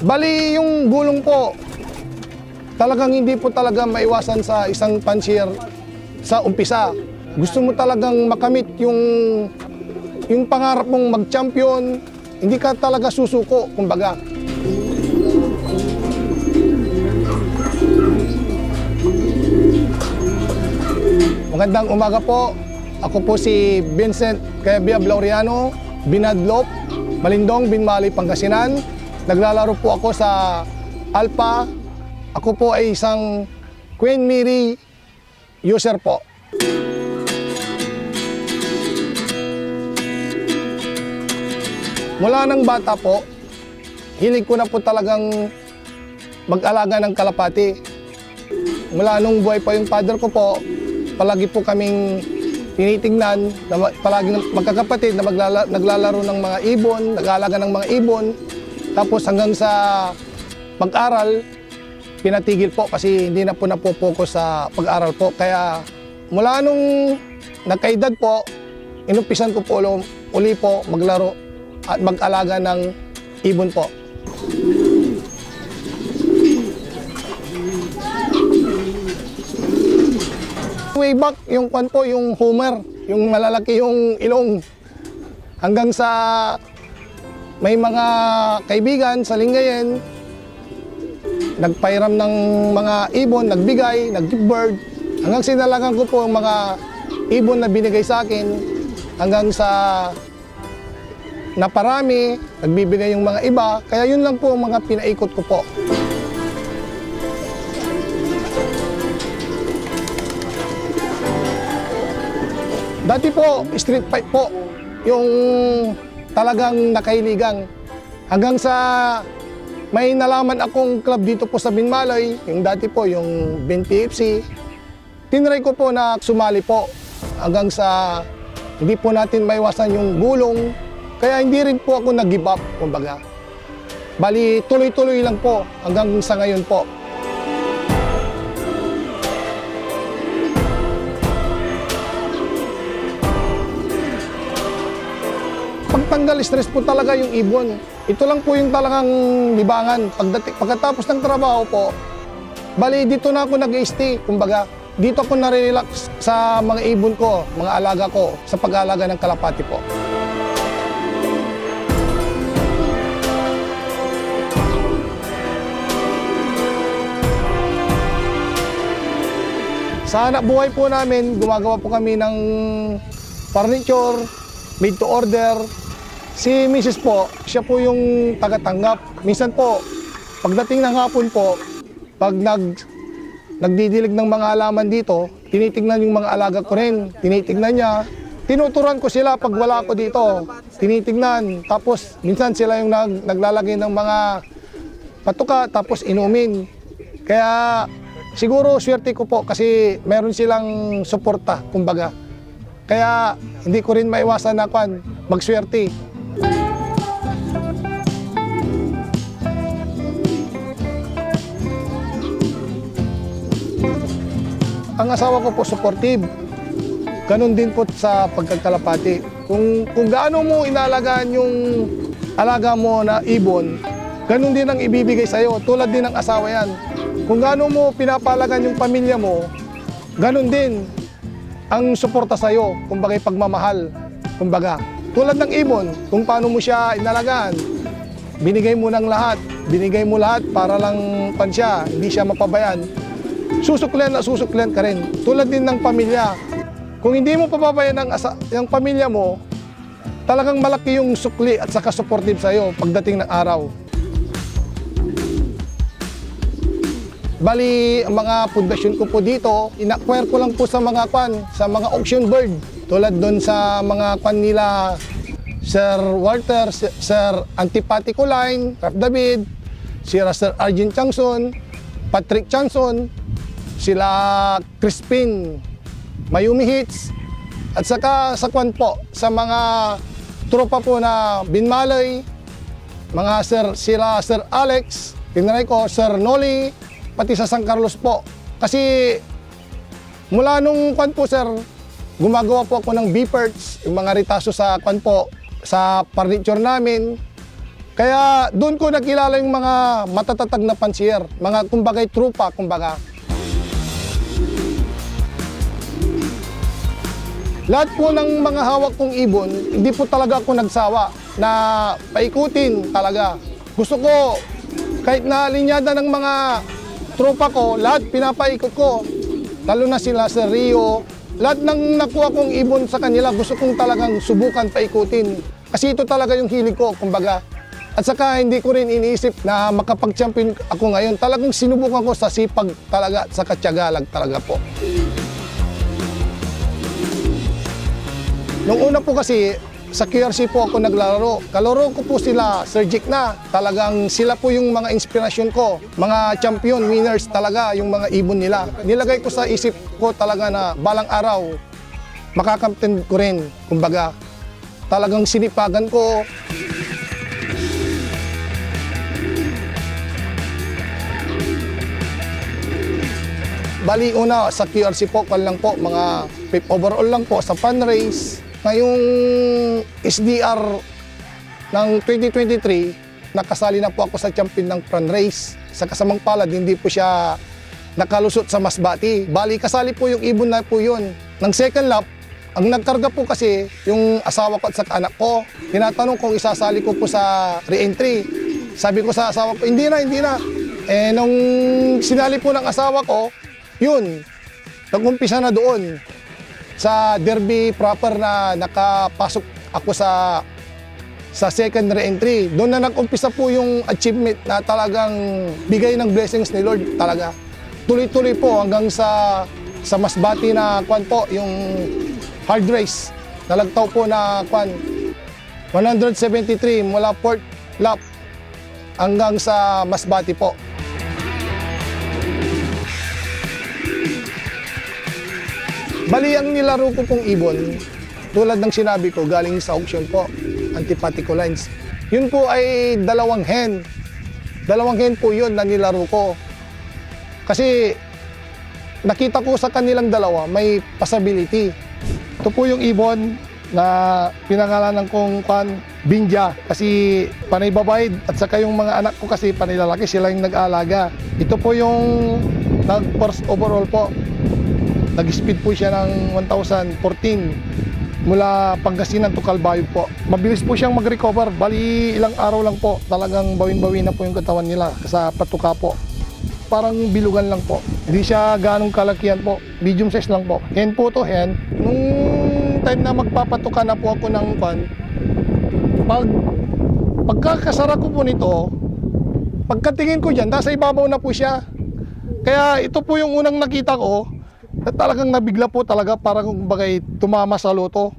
Bali, yung gulong po, talagang hindi po talaga maiwasan sa isang pansier sa umpisa. Gusto mo talagang makamit yung pangarap mong mag-champion, hindi ka talaga susuko, kumbaga. Magandang umaga po. Ako po si Vincent Cabiab Laureano, Binadlop, Malindong, Binmali, Pangasinan. Naglalaro po ako sa Alpha. Ako po ay isang Queen Mary user po. Mula ng bata po, hilig ko na po talagang mag-alaga ng kalapati. Mula nung buhay pa yung father ko po, palagi po kaming tinitingnan, palagi magkakapatid na naglalaro ng mga ibon, nag-aalaga ng mga ibon. Tapos hanggang sa pag-aral, pinatigil po kasi hindi na po napopokus sa pag-aral po. Kaya mula nung nagkaedad po, inumpisan ko po uli po maglaro at mag-alaga ng ibon po. Way back, yung kwan po, yung Homer, yung malalaki yung ilong. Hanggang sa may mga kaibigan sa Lingayen, nagpairam ng mga ibon, nagbigay, nag-give bird. Hanggang sinalagan ko po ang mga ibon na binigay sa akin. Hanggang sa naparami, nagbibigay yung mga iba. Kaya yun lang po ang mga pinaikot ko po. Dati po, street fight po, yung talagang nakailigang. Hanggang sa may nalaman akong club dito po sa Binmalay, yung dati po, yung BNPFC. Tinry ko po na sumali po hanggang sa hindi po natin maiwasan yung gulong. Kaya hindi rin po ako nag-give up, kumbaga. Bali, tuloy-tuloy lang po hanggang sa ngayon po. Pagtanggal stress po talaga yung ibon. Ito lang po yung talagang libangan. Pagkatapos ng trabaho po, bali dito na ako nag-stay. Kumbaga, dito ako nare-relax sa mga ibon ko, mga alaga ko, sa pag-aalaga ng kalapati po. Sa hanap buhay po namin, gumagawa po kami ng furniture, made to order. Si Mrs. po, siya po yung taga-tanggap. Minsan po, pagdating ng hapon po, pag nagdidilig ng mga halaman dito, tinitingnan yung mga alaga ko rin. Tinitingnan niya. Tinuturan ko sila pag wala ko dito. Tinitingnan. Tapos, minsan sila yung naglalagay ng mga patuka, tapos inumin. Kaya, siguro swerte ko po kasi meron silang suporta, kumbaga. Kaya hindi ko rin maiwasan na magswerte. Ang asawa ko po supportive. Ganon din po sa pagkakalapati. Kung gaano mo inalagaan yung alaga mo na ibon, ganon din ang ibibigay sa'yo. Tulad din ng asawa yan. Kung gaano mo pinapalagan yung pamilya mo, ganon din ang suporta sa'yo, kumbaga pagmamahal. Kumbaga, tulad ng ibon, kung paano mo siya inalagaan, binigay mo ng lahat, binigay mo lahat para lang siya, hindi siya mapabayan. Susuklian na susuklian ka rin. Tulad din ng pamilya. Kung hindi mo papabayan ng pamilya mo, talagang malaki yung sukli at saka supportive sa'yo pagdating ng araw. Bali, ang mga pundasyon ko po dito, ina-acquire ko lang po sa mga sa mga auction bird. Tulad doon sa mga nila, Sir Walter, Sir Antipatico Line, Rap David, sila Sir Arjen Changson, Patrick Changson, sila Crispin, Mayumi Hits, at saka sa po, sa mga tropa po na Binmalay, mga sila Sir Alex, tinry ko, Sir Noli, pati sa San Carlos po. Kasi mula nung po sir, gumagawa po ako ng beeparts, yung mga ritaso sa po, sa furniture namin. Kaya doon ko nakilala yung mga matatatag na pansier, mga kumbagay trupa, kumbaga. Lahat po ng mga hawak kong ibon, hindi po talaga ako nagsawa na paikutin talaga. Gusto ko, kahit na linyada ng mga tropa ko, lahat pinapaikot ko. Lalo na sila sa Rio. Lahat ng nakuha kong ibon sa kanila, gusto kong talagang subukan paikutin. Kasi ito talaga yung hilig ko, kumbaga. At saka hindi ko rin iniisip na makapag-champion ako ngayon. Talagang sinubukan ko sa sipag talaga, sa katsagalag talaga po. Nung una po kasi, sa QRC po ako naglalaro. Kalaro ko po sila, Sir Jake na. Talagang sila po yung mga inspirasyon ko. Mga champion, winners talaga, yung mga ibon nila. Nilagay ko sa isip ko talaga na balang araw, makakamtin ko rin. Kumbaga, talagang sinipagan ko. Bali una sa QRC po, lang po, mga 5th overall lang po sa fun race. Ngayong SDR ng 2023, nakasali na po ako sa champion ng fun race. Sa kasamang palad, hindi po siya nakalusot sa Masbati. Bali, kasali po yung ibon na po yun. Nang second lap, ang nagkarga po kasi yung asawa ko at sa anak ko. Tinatanong kung isasali ko po sa re-entry. Sabi ko sa asawa ko, hindi na. Eh, nung sinali po ng asawa ko, yun, nag-umpisa na doon sa derby proper na nakapasok ako sa second re-entry. Doon na nag-umpisa po yung achievement na talagang bigay ng blessings ni Lord talaga. Tuloy-tuloy po hanggang sa Masbati na kwan po, yung hard race. Nalagtaw po na kwan, 173 mula 4th lap hanggang sa Masbati po. Bali, ang nilaro ko pong ibon, tulad ng sinabi ko, galing sa auction po, antipatico lines. Yun po ay dalawang hen. Dalawang hen po yun na nilaro ko. Kasi nakita ko sa kanilang dalawa, may possibility. Ito po yung ibon na pinangalanan kong Binja. Kasi panay babae at saka yung mga anak ko kasi panay lalaki, sila yung nag-aalaga. Ito po yung nag-first overall po. Nag-speed po siya ng 1,014 mula Pangasinan to Calbayog po. Mabilis po siyang mag-recover. Bali, ilang araw lang po. Talagang bawin-bawin na po yung katawan nila sa patuka po. Parang bilugan lang po. Hindi siya ganong kalakihan po. Medium size lang po. Hen po to hen. Nung time na magpapatuka na po ako ng pagkakasara ko po nito, pagkatingin ko dyan, nasa ibabaw na po siya. Kaya ito po yung unang nakita ko. At talagang nabigla po talaga, parang bagay tumama sa loto.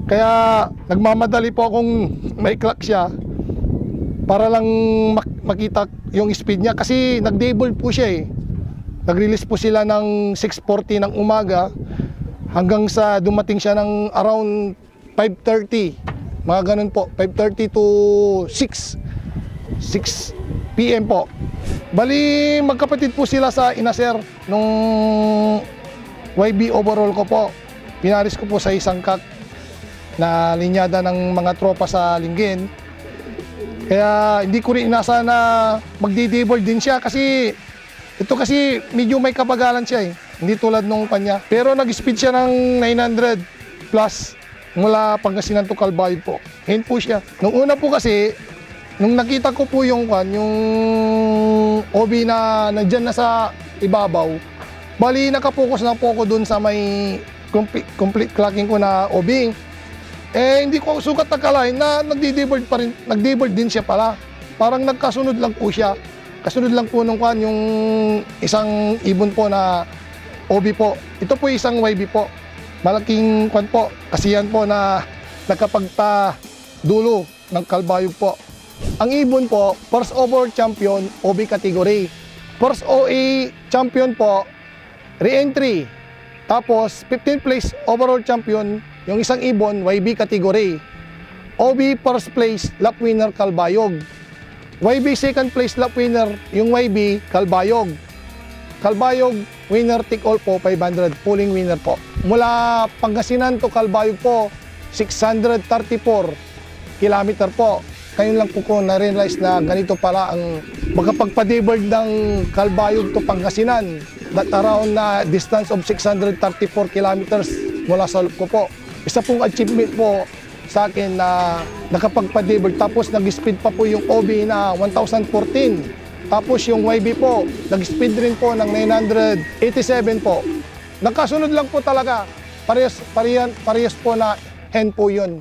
Kaya nagmamadali po akong may clock siya para lang makita yung speed niya kasi nag-double po siya eh. Nag-release po sila ng 6:40 ng umaga hanggang sa dumating siya ng around 5:30. Mga ganun po, 5:30 to 6 PM po. Bali, magkapatid po sila sa Inaser nung YB overall ko po. Pinaris ko po sa isang cut na linyada ng mga tropa sa Linggin. Kaya hindi ko rin inasa na magdi-double din siya kasi ito kasi medyo may kabagalan siya eh. Hindi tulad nung kanya. Pero nag-speed siya ng 900 plus mula Pangasinan to Calbayog po. Hen po siya. Nung una po kasi, nung nakita ko po yung OB na nandyan na sa ibabaw, bali nakapokus na po ako dun sa may complete clocking ko na OB. Eh hindi ko sukat nakalain na nagdi-deboard pa rin, nagdi-deboard din siya pala. Parang nagkasunod lang po siya. Kasunod lang po nung yung isang ibon po na OB po. Ito po isang YB po. Malaking po, kasiyan po na nakapagta dulo ng Calbayog po. Ang ibon po, first overall champion, OB category. First OA champion po, re-entry. Tapos, 15th place overall champion, yung isang ibon, YB category. OB first place, lap winner, Calbayog. YB second place, lap winner, yung YB, Calbayog. Calbayog, winner take all po, 500, pulling winner po. Mula Pangasinan to Calbayog po, 634 kilometer po. ngayon lang po ko na-realize na ganito pala ang makapagpa-deliver ng Calbayog to Pangasinan. That around na distance of 634 kilometers mula sa loob ko po. Isa pong achievement po sa akin na nakapagpa-deliver. Tapos nag-speed pa po yung OB na 1014. Tapos yung YB po, nag-speed rin po ng 987 po. Nagkasunod lang po talaga. Parehas po na hen po yun.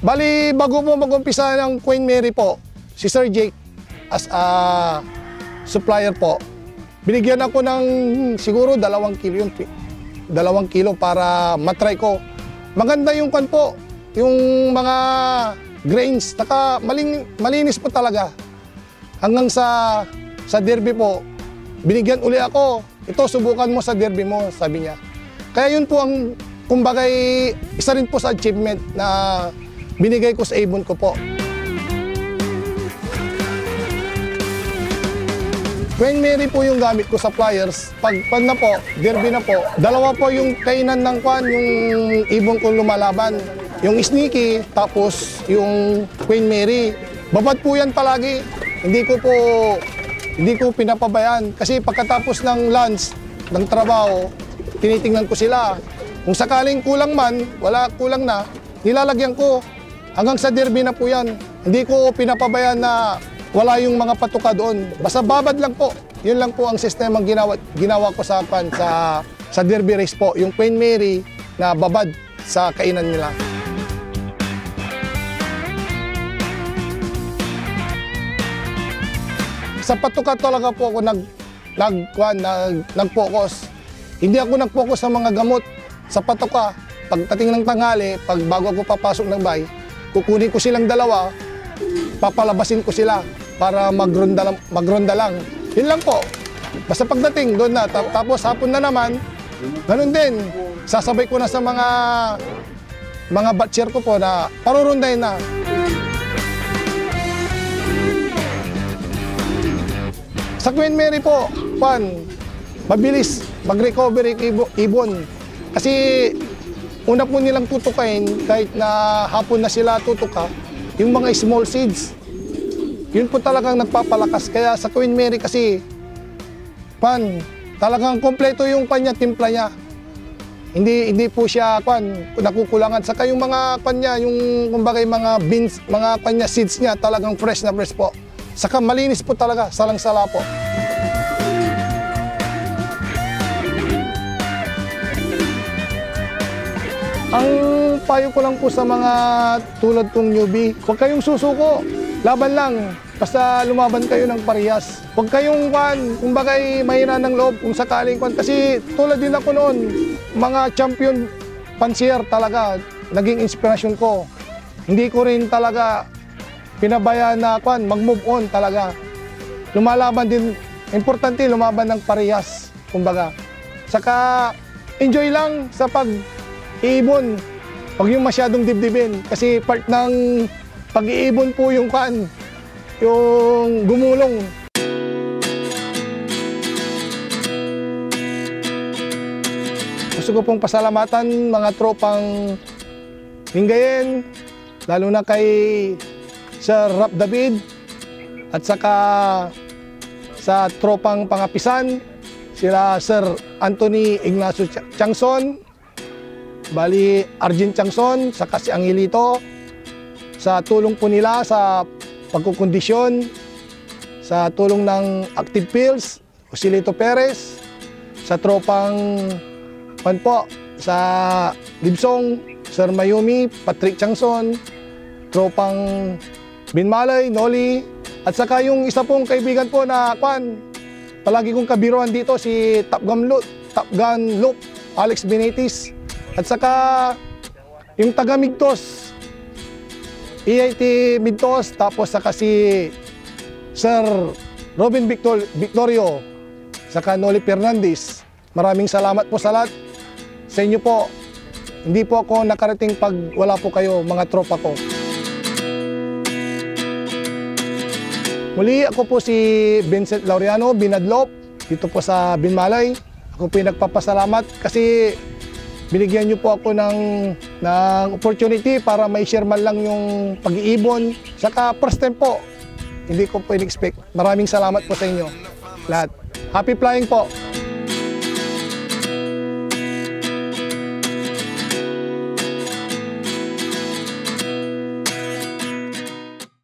Bali, bago po mag-umpisa ng Queen Mary po, si Sir Jake as a supplier po, binigyan ako ng siguro 2 kilo yun. 2 kilo para matry ko. Maganda yung kan po, yung mga grains, malinis po talaga. Hanggang sa derby po, binigyan uli ako. Ito, subukan mo sa derby mo, sabi niya. Kaya yun po ang, kumbagay, isa rin po sa achievement na binigay ko sa ibon ko po. Queen Mary po yung gamit ko sa flyers. Pag na po, derby na po, 2 po yung kainan ng kwan, yung ibon ko lumalaban. Yung sneaky, tapos yung Queen Mary. Babad po yan palagi. Hindi ko pinapabayaan. Kasi pagkatapos ng lunch, ng trabaho, tinitingnan ko sila. Kung sakaling kulang man, wala kulang na, nilalagyan ko. Hanggang sa derby na po yan. Hindi ko pinapabayaan na wala yung mga patuka doon. Basta babad lang po. Yun lang po ang sistemang ginawa ko sa derby race po. Yung Queen Mary na babad sa kainan nila. Sa patuka talaga po ako nag-focus. Hindi ako nag-focus sa mga gamot. Sa patuka, pagdating ng tanghali, pag bago ako papasok ng bahay, kukunin ko silang 2, papalabasin ko sila para magronda lang. Yun lang po. Basta pagdating doon na, tapos hapon na naman, ganun din. Sasabay ko na sa mga batcher ko po na parurundahin na. Sa Queen Mary po, mabilis mag-recovery ibon. Kasi una po nilang tutukain, kahit na hapon na sila tutuka, yung mga small seeds. Yun po talagang nagpapalakas. Kaya sa Queen Mary kasi, talagang kompleto yung kanya, timpla niya. Hindi po siya, nakukulangan. Saka yung mga kanya, yung kumbagay mga beans, mga kanya seeds niya, talagang fresh na fresh po. Saka malinis po talaga, salang-sala po. Ang payo ko lang po sa mga tulad kong newbie, huwag kayong susuko, laban lang. Basta lumaban kayo ng parehas. Huwag kayong kumbagay mahina ng loob kung sakaling kasi tulad din ako noon, mga champion pansier talaga, naging inspirasyon ko. Hindi ko rin talaga pinabayaan na mag-move on talaga. Lumalaban din, importante lumaban ng parehas, kumbaga. Saka enjoy lang sa pag-iibon. Huwag yung masyadong dibdibin kasi part ng pag-iibon po yung yung gumulong. Gusto ko pong pasalamatan mga tropang Lingayen, lalo na kay Sir Rap David at saka sa tropang Pangapisan, sila Sir Anthony Ignacio Tiangson, bali Arjen Tiangson, saka si Angelito, sa tulong po nila sa pagkukondisyon, sa tulong ng Active Pills, Joselito Perez, sa tropang sa Libsong, Sir Mayumi, Patrick Tiangson, tropang Binmalay, Noli, at saka yung isa pong kaibigan po na palagi kong kabiruan dito, si Top Gun Loop, Alex Benitez, at saka yung taga Migtos, EIT Migtos, tapos saka si Sir Robin Victorio, saka Noli Fernandez. Maraming salamat po sa lahat. Sa inyo po, hindi po ako nakarating pag wala po kayo, mga tropa ko. Muli, ako po si Vincent Laureano, Binadlop, dito po sa Binmalay. Ako po yung nagpapasalamat kasi binigyan niyo po ako ng opportunity para may share man lang yung pag-iibon. Saka first time po, hindi ko po in-expect. Maraming salamat po sa inyo lahat. Happy flying po!